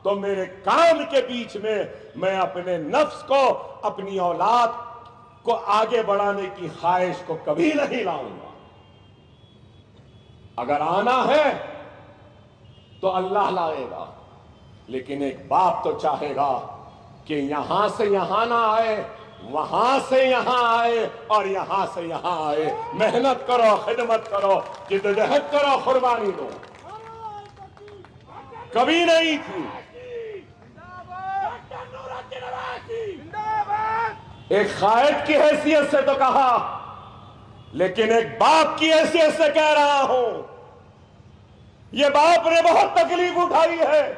تو میرے کام کے بیچ میں اپنے نفس کو، اپنی اولاد کو آگے بڑھانے کی خواہش کو کبھی نہیں لاؤں گا۔ اگر آنا ہے تو اللہ لائے گا، لیکن ایک باپ تو چاہے گا کہ یہاں سے یہاں نہ آئے، وہاں سے یہاں آئے اور یہاں سے یہاں آئے۔ محنت کرو، خدمت کرو، جدوجہد کرو، قربانی دو، کبھی نہیں تھی۔ ایک قائد کی حیثیت سے تو کہا، لیکن ایک باپ کی حیثیت سے کہہ رہا ہوں، یہ باپ نے بہت تکلیف اٹھائی ہے،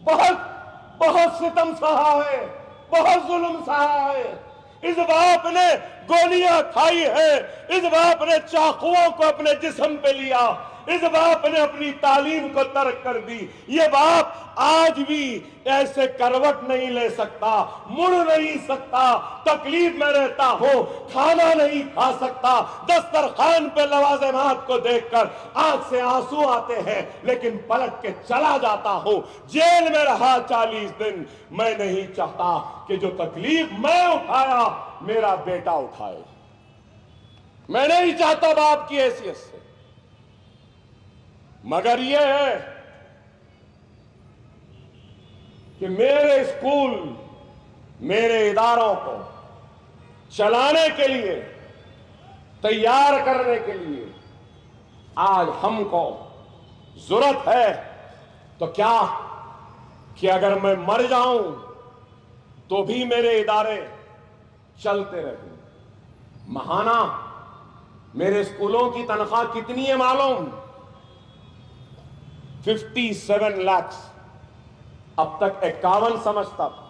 بہت ستم سہا ہے، بہت ظلم سہا ہے۔ اس باپ نے گولیاں کھائی ہے، اس باپ نے چاقوؤں کو اپنے جسم پہ لیا، اس باپ نے اپنی تعلیم کو ترک کر دی۔ یہ باپ آج بھی ایسے کروٹ نہیں لے سکتا، مڑ نہیں سکتا، تکلیف میں رہتا ہوں، کھانا نہیں کھا سکتا، دسترخوان پہ لوازمات کو دیکھ کر آنکھ سے آنسو آتے ہیں، لیکن پلٹ کے چلا جاتا ہوں۔ جیل میں رہا 40 دن، میں نہیں چاہتا کہ جو تکلیف میں اٹھایا میرا بیٹا اٹھائے۔ میں نہیں چاہتا باپ کی حیثیت سے، مگر یہ ہے کہ میرے اسکول، میرے اداروں کو چلانے کے لیے، تیار کرنے کے لیے آج ہم کو ضرورت ہے تو کیا کہ اگر میں مر جاؤں تو بھی میرے ادارے چلتے رہیں۔ ماہانہ میرے اسکولوں کی تنخواہ کتنی ہے معلوم؟ 57 لاکھ۔ اب تک 51 سمجھتا تھا،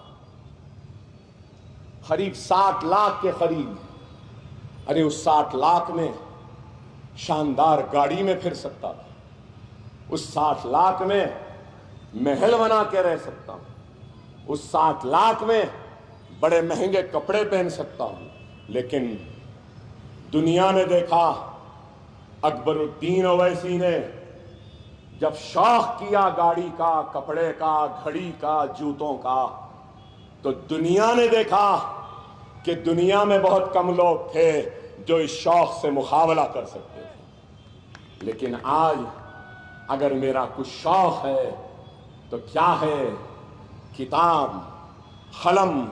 قریب 60 لاکھ کے قریب۔ ارے اس 60 لاکھ میں شاندار گاڑی میں پھر سکتا تھا، اس 60 لاکھ میں محل بنا کے رہ سکتا ہوں، اس 60 لاکھ میں بڑے مہنگے کپڑے پہن سکتا ہوں، لیکن دنیا نے دیکھا اکبر الدین اویسی نے جب شوق کیا گاڑی کا، کپڑے کا، گھڑی کا، جوتوں کا، تو دنیا نے دیکھا کہ دنیا میں بہت کم لوگ تھے جو اس شوق سے مقابلہ کر سکتے تھے۔ لیکن آج اگر میرا کچھ شوق ہے تو کیا ہے؟ کتاب، قلم،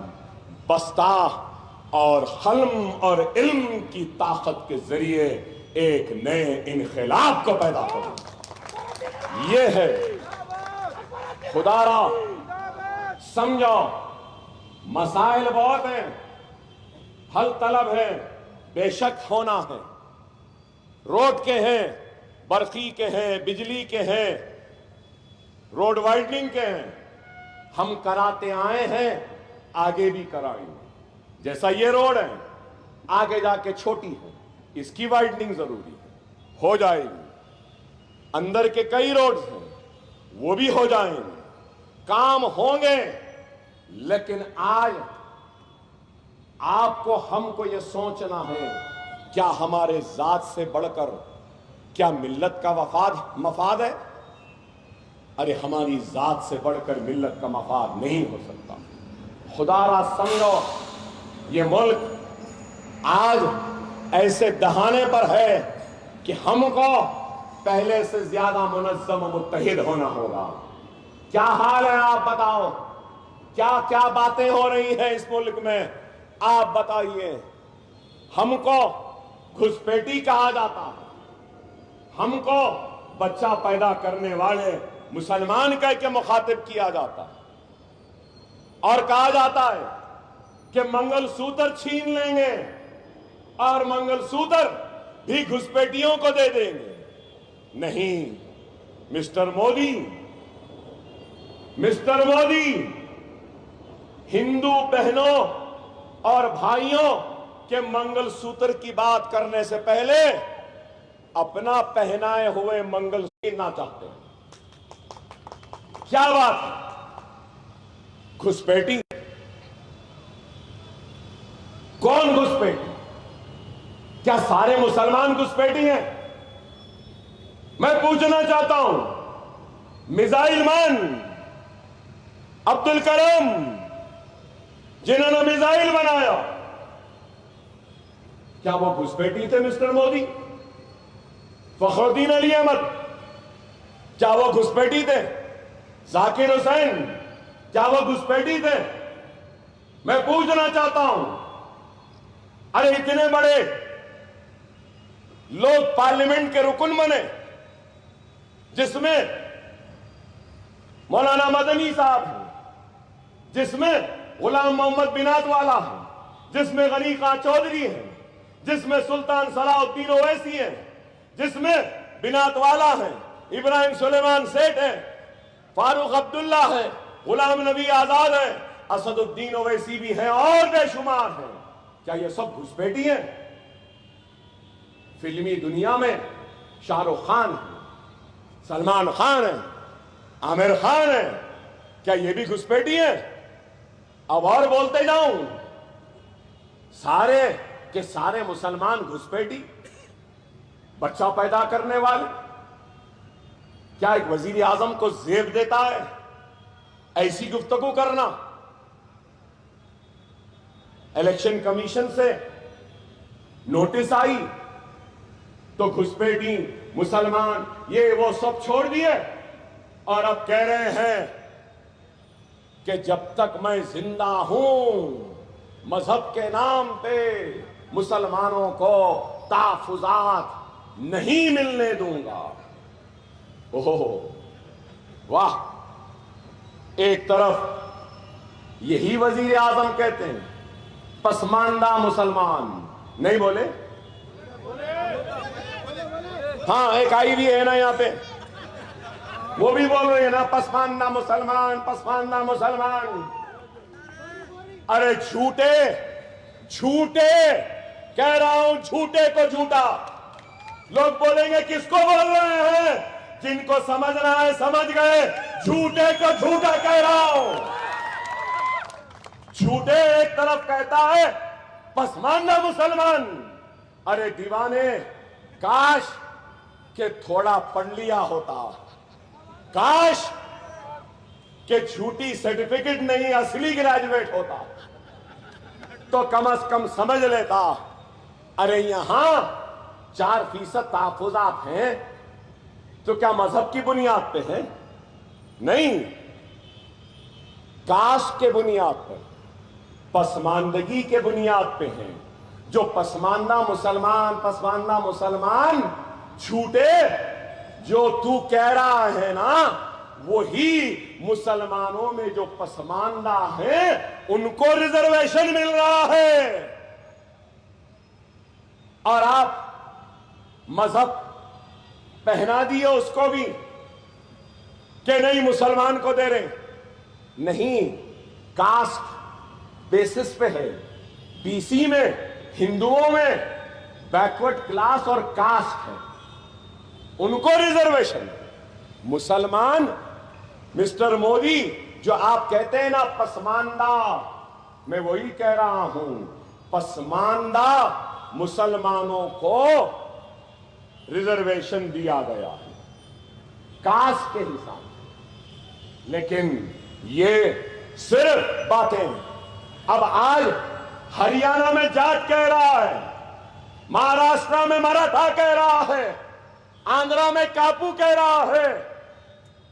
بستہ اور قلم اور علم کی طاقت کے ذریعے ایک نئے انقلاب کو پیدا کروں۔ یہ ہے خدا را سمجھو، مسائل بہت ہیں، حل طلب ہے، بے شک ہونا ہے، روڈ کے ہیں، برقی کے ہیں، بجلی کے ہیں، روڈ وائڈنگ کے ہیں، ہم کراتے آئے ہیں، آگے بھی کرائیں گے۔ جیسا یہ روڈ ہے، آگے جا کے چھوٹی ہے، اس کی وائڈنگ ضروری ہے، ہو جائے گی۔ اندر کے کئی روڈز ہیں، وہ بھی ہو جائیں گے، کام ہوں گے۔ لیکن آج آپ کو، ہم کو یہ سوچنا ہے، کیا ہمارے ذات سے بڑھ کر کیا ملت کا مفاد ہے؟ ارے ہماری ذات سے بڑھ کر ملت کا مفاد نہیں ہو سکتا۔ خدا را سمجھو، یہ ملک آج ایسے دہانے پر ہے کہ ہم کو پہلے سے زیادہ منظم و متحد ہونا ہوگا۔ کیا حال ہے آپ بتاؤ؟ کیا کیا باتیں ہو رہی ہیں اس ملک میں؟ آپ بتائیے۔ ہم کو گھسپیٹی کہا جاتا ہے، ہم کو بچہ پیدا کرنے والے مسلمان کہہ کے مخاطب کیا جاتا ہے، اور کہا جاتا ہے کہ منگل سوتر چھین لیں گے اور منگل سوتر بھی گھسپیٹیوں کو دے دیں گے۔ نہیں مسٹر مودی، ہندو بہنوں اور بھائیوں کے منگل سوتر کی بات کرنے سے پہلے اپنا پہنائے ہوئے منگل سوتر چاہتے ہیں. کیا بات ہے؟ گھسپیٹی. کون گھسپیٹی؟ کیا سارے مسلمان گھسپیٹی ہیں؟ میں پوچھنا چاہتا ہوں، میزائل مین عبد الکرم جنہوں نے میزائل بنایا، کیا وہ گھسپیٹی تھے مسٹر مودی؟ فخر الدین علی احمد کیا وہ گھسپیٹی تھے؟ ذاکر حسین کیا وہ گھسپیٹی تھے؟ میں پوچھنا چاہتا ہوں، ارے اتنے بڑے لوگ پارلیمنٹ کے رکن بنے، جس میں مولانا مدنی صاحب ہیں، جس میں غلام محمد بنات والا ہیں، جس میں غنی خان چودھری ہیں، جس میں سلطان صلاح الدین اویسی ہیں، جس میں بنات والا ہیں، ابراہیم سلیمان سیٹھ ہیں، فاروق عبداللہ ہے، غلام نبی آزاد ہے، اسد الدین اویسی بھی ہیں اور بے شمار ہیں. کیا یہ سب گھسپیٹی ہیں؟ فلمی دنیا میں شاہ رخ خان ہیں، سلمان خان ہیں، عامر خان ہیں، کیا یہ بھی گھسپیٹی ہیں؟ اب اور بولتے جاؤں، سارے کے سارے مسلمان گھسپیٹی، بچہ پیدا کرنے والے. کیا ایک وزیر اعظم کو زیب دیتا ہے ایسی گفتگو کرنا؟ الیکشن کمیشن سے نوٹس آئی تو گھسپیٹی، مسلمان، یہ وہ سب چھوڑ دیے اور اب کہہ رہے ہیں کہ جب تک میں زندہ ہوں مذہب کے نام پہ مسلمانوں کو تحفظات نہیں ملنے دوں گا. اوہ واہ! ایک طرف یہی وزیر اعظم کہتے ہیں پسماندہ مسلمان، نہیں بولے؟ ہاں ایک آئی بھی ہے نا یہاں پہ، وہ بھی بول رہے ہیں نا پسماندہ مسلمان، پسماندہ مسلمان. ارے جھوٹے جھوٹے کہہ رہا ہوں، جھوٹے کو جھوٹا. لوگ بولیں گے کس کو بول رہے ہیں؟ جن کو سمجھنا ہے سمجھ گئے. جھوٹے کو جھوٹا کہہ رہا ہوں. جھوٹے ایک طرف کہتا ہے پسماندہ مسلمان. ارے دیوانے، کاش کہ تھوڑا پڑھ لیا ہوتا، کاش کہ جھوٹی سرٹیفکیٹ نہیں اصلی گریجویٹ ہوتا تو کم از کم سمجھ لیتا. ارے یہاں 4% تحفظات ہیں تو کیا مذہب کی بنیاد پہ ہیں؟ نہیں، کاسٹ کے بنیاد پر، پسماندگی کے بنیاد پہ ہیں. جو پسماندہ مسلمان جھوٹے جو تو کہہ رہا ہے نا، وہی مسلمانوں میں جو پسماندہ ہیں ان کو ریزرویشن مل رہا ہے. اور آپ مذہب پہنا دیے اس کو بھی کہ نہیں مسلمان کو دے رہے. نہیں، کاسٹ بیسس پہ ہے. بی سی میں، ہندوؤں میں بیکورڈ کلاس اور کاسٹ ہے، ان کو ریزرویشن. مسلمان، مسٹر مودی جو آپ کہتے ہیں نا پسماندہ، میں وہی کہہ رہا ہوں، پسماندہ مسلمانوں کو ریزرویشن دیا گیا ہے کاسٹ کے حساب سے. لیکن یہ صرف باتیں. اب آج ہریانہ میں جاٹ کہہ رہا ہے، مہاراشٹر میں مراٹھا کہہ رہا ہے، آندھرا میں کاپو کہہ رہا ہے،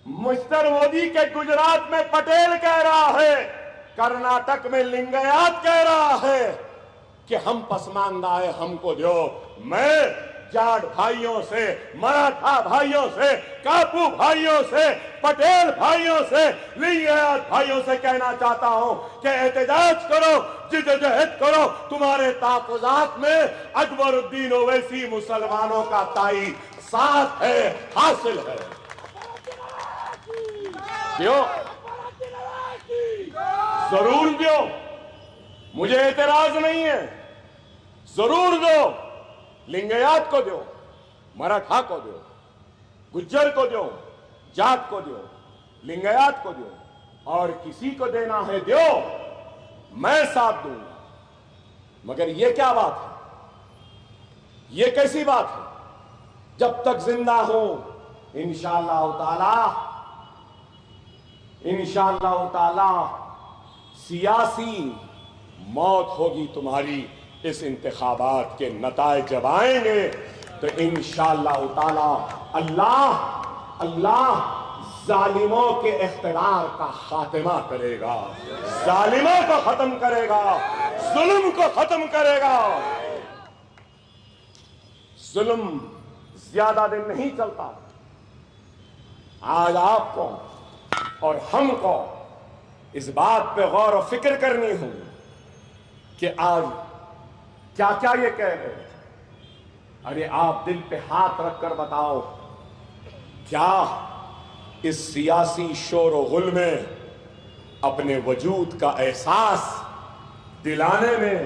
مسٹر مودی کے گجرات میں پٹیل کہہ رہا ہے، کرناٹک میں لنگیات کہہ رہا ہے کہ ہم پسماندہ ہیں، ہم کو دو. میں جاٹ بھائیوں سے، مراٹھا بھائیوں سے، کاپو بھائیوں سے، پٹیل بھائیوں سے، لنگیات بھائیوں سے کہنا چاہتا ہوں کہ احتجاج کرو، جدوجہد کرو. تمہارے تحفظات میں اکبر الدین اویسی مسلمانوں کا تائید ساتھ ہے، حاصل ہے. کیوں؟ ضرور کیوں. مجھے اعتراض نہیں ہے، ضرور دو، لنگیات کو دو، مراٹھا کو دو، گجر کو دو، جات کو دو، لنگیات کو دو، اور کسی کو دینا ہے دو، میں ساتھ دوں گا۔ مگر یہ کیا بات ہے؟ یہ کیسی بات ہے؟ جب تک زندہ ہوں انشاءاللہ تعالی سیاسی موت ہوگی تمہاری۔ اس انتخابات کے نتائج جب آئیں گے تو انشاءاللہ تعالی اللہ ظالموں کے اقتدار کا خاتمہ کرے گا، ظالموں کو ختم کرے گا، ظلم کو ختم کرے گا۔ ظلم زیادہ دن نہیں چلتا۔ آج آپ کو اور ہم کو اس بات پہ غور و فکر کرنی ہوگی کہ آج کیا کیا یہ کہہ رہے ہیں۔ ارے آپ دل پہ ہاتھ رکھ کر بتاؤ، کیا اس سیاسی شور و غل میں اپنے وجود کا احساس دلانے میں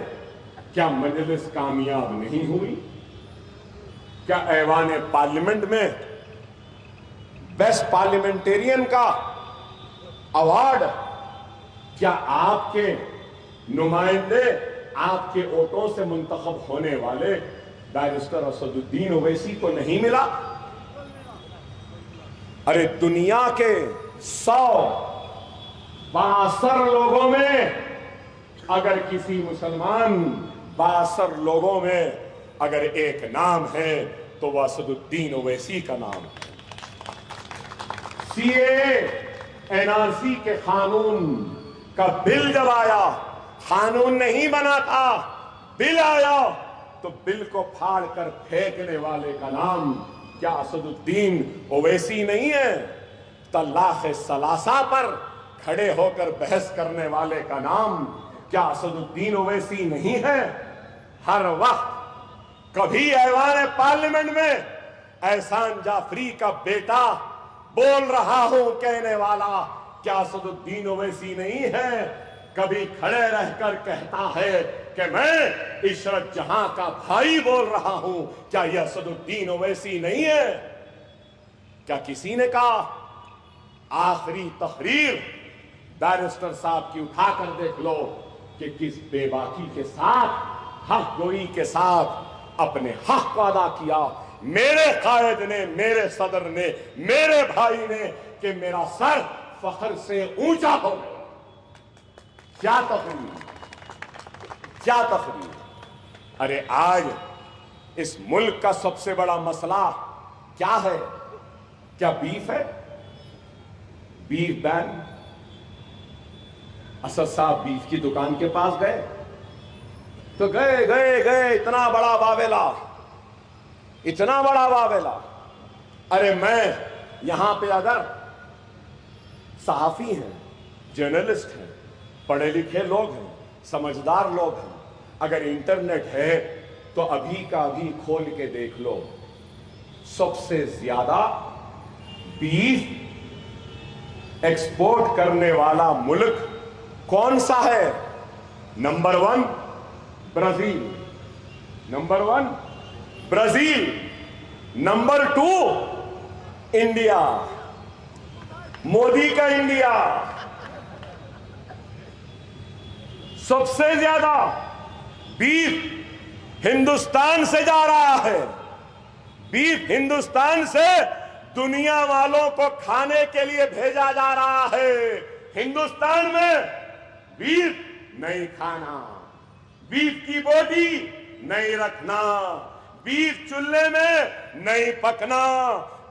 کیا مجلس کامیاب نہیں ہوئی؟ کیا ایوان پارلیمنٹ میں بیسٹ پارلیمنٹیرین کا ایوارڈ کیا آپ کے نمائندے، آپ کے ووٹوں سے منتخب ہونے والے بیرسٹر اسد الدین اویسی کو نہیں ملا؟ ارے دنیا کے 162 لوگوں میں اگر کسی مسلمان 62 لوگوں میں اگر ایک نام ہے تو وہ اسد الدین اویسی کا نام ہے۔ سی اے این آر سی کے قانون کا بل جب آیا، قانون نہیں بنا تھا، بل آیا تو بل کو پھاڑ کر پھینکنے والے کا نام کیا اسد الدین اویسی نہیں ہے؟ طلاق ثلاثہ پر کھڑے ہو کر بحث کرنے والے کا نام کیا اسد الدین اویسی نہیں ہے؟ ہر وقت کبھی ایوان پارلیمنٹ میں احسان جعفری کا بیٹا بول رہا ہوں کہنے والا کیا اسد الدین اویسی نہیں ہے؟ کبھی کھڑے رہ کر کہتا ہے کہ میں عشرت جہاں کا بھائی بول رہا ہوں کیا یہ اسد الدین اویسی نہیں ہے؟ کیا کسی نے کہا آخری تقریر بیرسٹر صاحب کی اٹھا کر دیکھ لو کہ کس بے باکی کے ساتھ، حق گوئی کے ساتھ اپنے حق کو ادا کیا؟ میرے قائد نے، میرے صدر نے، میرے بھائی نے کہ میرا سر فخر سے اونچا ہو گیا۔ کیا تقریر، کیا تقریر! ارے آج اس ملک کا سب سے بڑا مسئلہ کیا ہے؟ کیا بیف ہے؟ بیف بین؟ اسد صاحب بیف کی دکان کے پاس گئے تو گئے اتنا بڑا واویلا، اتنا بڑا واویلا۔ ارے میں یہاں پہ اگر صحافی ہیں، جرنلسٹ ہیں، پڑھے لکھے لوگ ہیں، سمجھدار لوگ ہیں، اگر انٹرنیٹ ہے تو ابھی کا ابھی کھول کے دیکھ لو، سب سے زیادہ بیف ایکسپورٹ کرنے والا ملک کون سا ہے؟ Number 1 Brazil, number 1 Brazil, number 2 India, Modi کا انڈیا۔ سب سے زیادہ بیف ہندوستان سے جا رہا ہے، بیف ہندوستان سے دنیا والوں کو کھانے کے لیے بھیجا جا رہا ہے۔ ہندوستان میں بیف نہیں کھانا، بیف کی بوٹی نہیں رکھنا، بیف چولہے میں نہیں پکنا،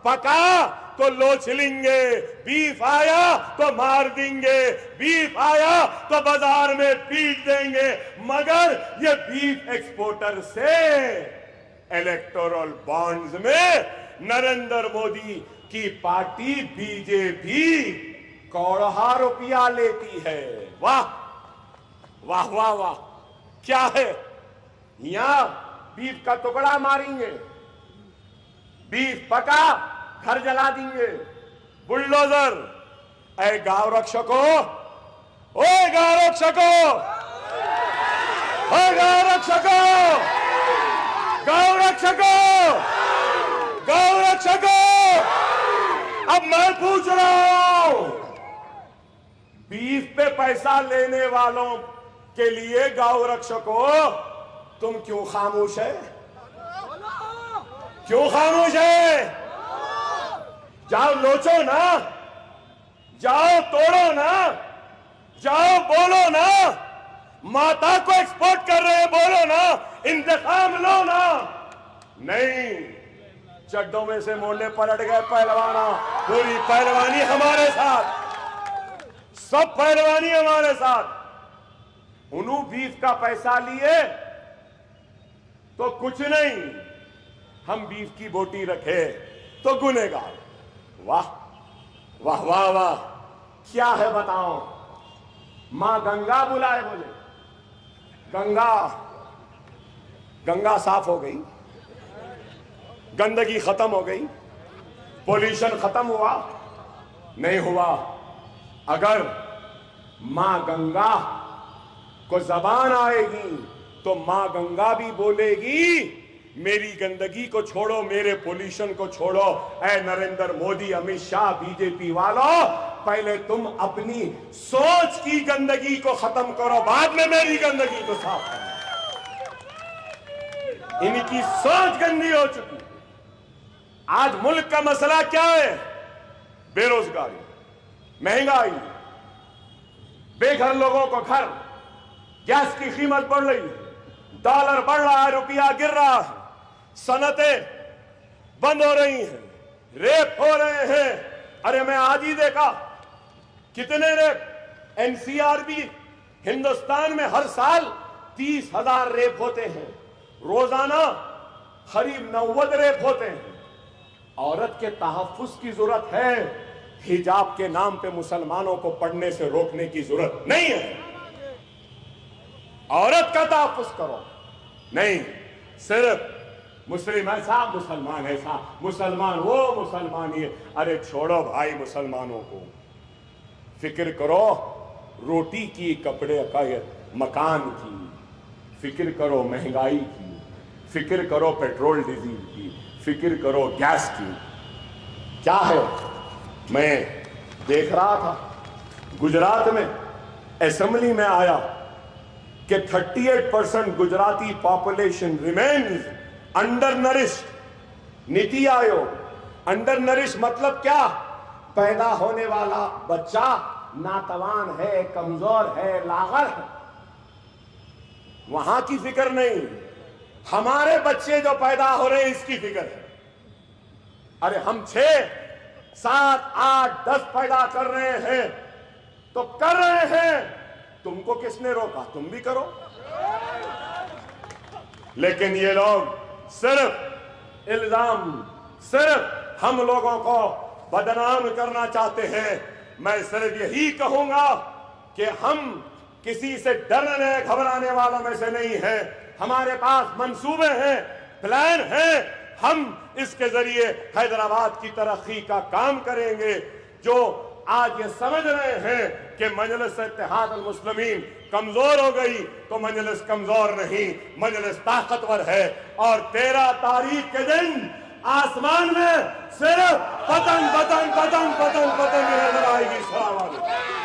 پکا تو لوچ لیں گے، بیف آیا تو مار دیں گے، بیف آیا تو بازار میں پیٹ دیں گے۔ مگر یہ بیف ایکسپورٹر سے الیکٹورل بانڈز میں نریندر مودی کی پارٹی بی جے پی کروڑوں روپیہ لیتی ہے۔ واہ واہ واہ واہ! کیا ہے؟ یہاں بیف کا ٹکڑا ماریں گے، بیف پکا گھر جلا دیں گے، بلڈوزر۔ اے گاؤں رکشکو، اوے گاؤں رکشکو، گو رکشکو، گو رکشکو، گو رکشکو، اب میں پوچھ رہا ہوں، بیف پہ پیسہ لینے والوں کے لیے گاؤ رکشکو تم کیوں خاموش ہے؟ کیوں خاموش ہے؟ جاؤ لوچو نا، جاؤ توڑو نا، جاؤ بولو نا، ماتا کو ایکسپورٹ کر رہے ہیں بولو نا، انتقام لو نا۔ نہیں، چڈوں میں سے مولے پلٹ گئے پہلوانا، پوری پہلوانی ہمارے ساتھ، سب پہلوانی ہمارے ساتھ۔ انہوں بیف کا پیسہ لیے تو کچھ نہیں، ہم بیف کی بوٹی رکھے تو گنہگار۔ واہ واہ واہ واہ، کیا ہے بتاؤ؟ ماں گنگا بلائے بولے، گنگا صاف ہو گئی، گندگی ختم ہو گئی، پولیوشن ختم ہوا؟ نہیں ہوا۔ اگر ماں گنگا کو زبان آئے گی تو ماں گنگا بھی بولے گی میری گندگی کو چھوڑو، میرے پولیوشن کو چھوڑو۔ اے نریندر مودی، امیت شاہ، بی جے پی والوں، پہلے تم اپنی سوچ کی گندگی کو ختم کرو، بعد میں میری گندگی کو صاف کرو۔ ان کی سوچ گندی ہو چکی۔ آج ملک کا مسئلہ کیا ہے؟ بے روزگاری، مہنگائی، بے گھر لوگوں کو گھر، گیس کی قیمت بڑھ رہی ہے، ڈالر بڑھ رہا ہے، روپیہ گر رہا ہے، صنعتیں بند ہو رہی ہیں، ریپ ہو رہے ہیں۔ ارے میں آج ہی دیکھا کتنے rape, N C R B Hindustan میں ہر سال 30,000 ریپ ہوتے ہیں، روزانہ قریب 90 ریپ ہوتے ہیں۔ عورت کے تحفظ کی ضرورت ہے، حجاب کے نام پہ مسلمانوں کو پڑھنے سے روکنے کی ضرورت نہیں ہے۔ عورت کا تحفظ کرو، نہیں صرف مسلم ایسا، مسلمان ایسا، مسلمان وہ، مسلمان یہ۔ ارے چھوڑو بھائی مسلمانوں کو، فکر کرو روٹی کی، کپڑے کا، مکان کی، فکر کرو مہنگائی کی، فکر کرو پیٹرول ڈیزل کی، فکر کرو گیس کی۔ کیا ہے؟ میں دیکھ رہا تھا گجرات میں اسمبلی میں آیا کہ 38% Gujarati population remains under nourished. نیتی آیوگ، انڈر نرشڈ مطلب کیا؟ پیدا ہونے والا بچہ ناتوان ہے، کمزور ہے، لاغر ہے۔ وہاں کی فکر نہیں، ہمارے بچے جو پیدا ہو رہے ہیں اس کی فکر ہے۔ ارے ہم 6، 7، 8، 10 پیدا کر رہے ہیں تو کر رہے ہیں، تم کو کس نے روکا؟ تم بھی کرو۔ لیکن یہ لوگ صرف الزام، صرف ہم لوگوں کو بدنام کرنا چاہتے ہیں۔ میں صرف یہی کہوں گا کہ ہم کسی سے ڈرنے گھبرانے والوں میں سے نہیں ہیں، ہمارے پاس منصوبے ہیں، پلان ہیں، ہم اس کے ذریعے حیدرآباد کی ترقی کا کام کریں گے۔ جو آج یہ سمجھ رہے ہیں کہ مجلس اتحاد المسلمین کمزور ہو گئی، تو مجلس کمزور نہیں، مجلس طاقتور ہے۔ اور 13 تاریخ کے دن آسمان میں صرف پتنگ پتنگ پتنگ پتنگ پتنگ نظر آئے گی۔ السلام علیکم۔